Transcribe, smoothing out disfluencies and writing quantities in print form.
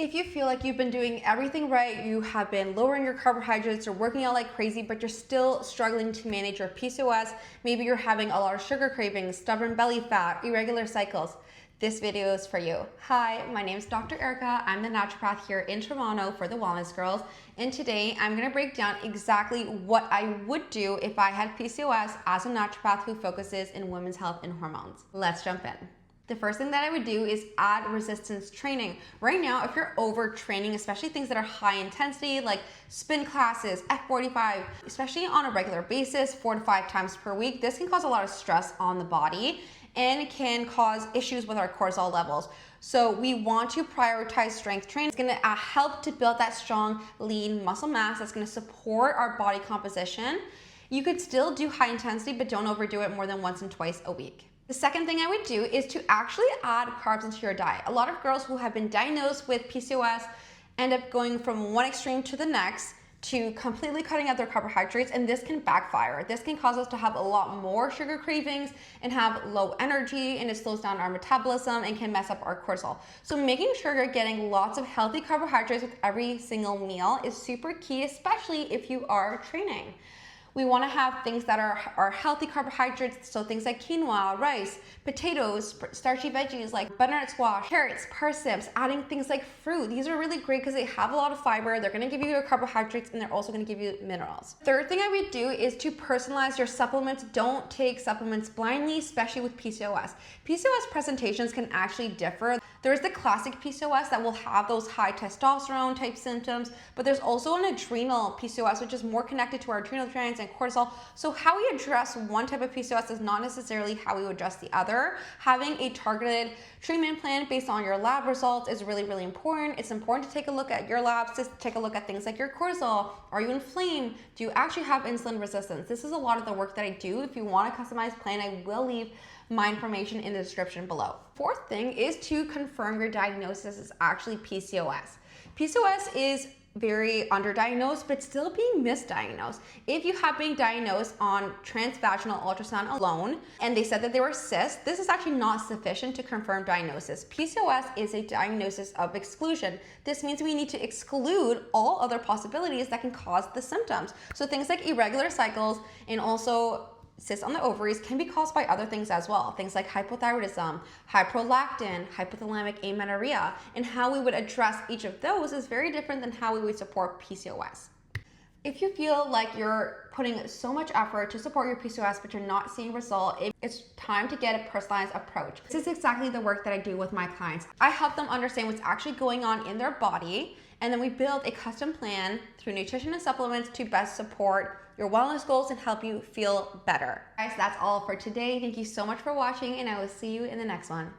If you feel like you've been doing everything right, you have been lowering your carbohydrates or working out like crazy, but you're still struggling to manage your PCOS, maybe you're having a lot of sugar cravings, stubborn belly fat, irregular cycles, this video is for you. Hi, my name is Dr. Erica. I'm the naturopath here in Toronto for the Wellness Girls, and today I'm going to break down exactly what I would do if I had PCOS as a naturopath who focuses in women's health and hormones. Let's jump in. The first thing that I would do is add resistance training. Right now, if you're overtraining, especially things that are high intensity, like spin classes, F45, especially on a regular basis, 4 to 5 times per week, this can cause a lot of stress on the body and can cause issues with our cortisol levels. So we want to prioritize strength training. It's gonna help to build that strong, lean muscle mass that's gonna support our body composition. You could still do high intensity, but don't overdo it more than once and twice a week. The second thing I would do is to actually add carbs into your diet. A lot of girls who have been diagnosed with PCOS end up going from one extreme to the next to completely cutting out their carbohydrates, and this can backfire. This can cause us to have a lot more sugar cravings and have low energy, and it slows down our metabolism and can mess up our cortisol. So making sure you're getting lots of healthy carbohydrates with every single meal is super key, especially if you are training. We want to have things that are healthy carbohydrates, so things like quinoa, rice, potatoes, starchy veggies like butternut squash, carrots, parsnips, adding things like fruit. These are really great because they have a lot of fiber. They're going to give you your carbohydrates and they're also going to give you minerals. Third thing I would do is to personalize your supplements. Don't take supplements blindly, especially with PCOS. PCOS presentations can actually differ. There's the classic PCOS that will have those high testosterone type symptoms, but there's also an adrenal PCOS, which is more connected to our adrenal glands and cortisol. So how we address one type of PCOS is not necessarily how we would address the other. Having a targeted treatment plan based on your lab results is really, really important. It's important to take a look at your labs, to take a look at things like your cortisol. Are you inflamed? Do you actually have insulin resistance? This is a lot of the work that I do. If you want a customized plan, I will leave my information in the description below. Fourth thing is to confirm your diagnosis is actually PCOS. PCOS is very underdiagnosed, but still being misdiagnosed. If you have been diagnosed on transvaginal ultrasound alone, and they said that they were cysts, this is actually not sufficient to confirm diagnosis. PCOS is a diagnosis of exclusion. This means we need to exclude all other possibilities that can cause the symptoms. So things like irregular cycles and also cysts on the ovaries can be caused by other things as well. Things like hypothyroidism, hyprolactin, hypothalamic amenorrhea, and how we would address each of those is very different than how we would support PCOS. If you feel like you're putting so much effort to support your PCOS but you're not seeing result, it's time to get a personalized approach. This is exactly the work that I do with my clients. I help them understand what's actually going on in their body, and then we build a custom plan through nutrition and supplements to best support your wellness goals and help you feel better. Guys, that's all for today. Thank you so much for watching, and I will see you in the next one.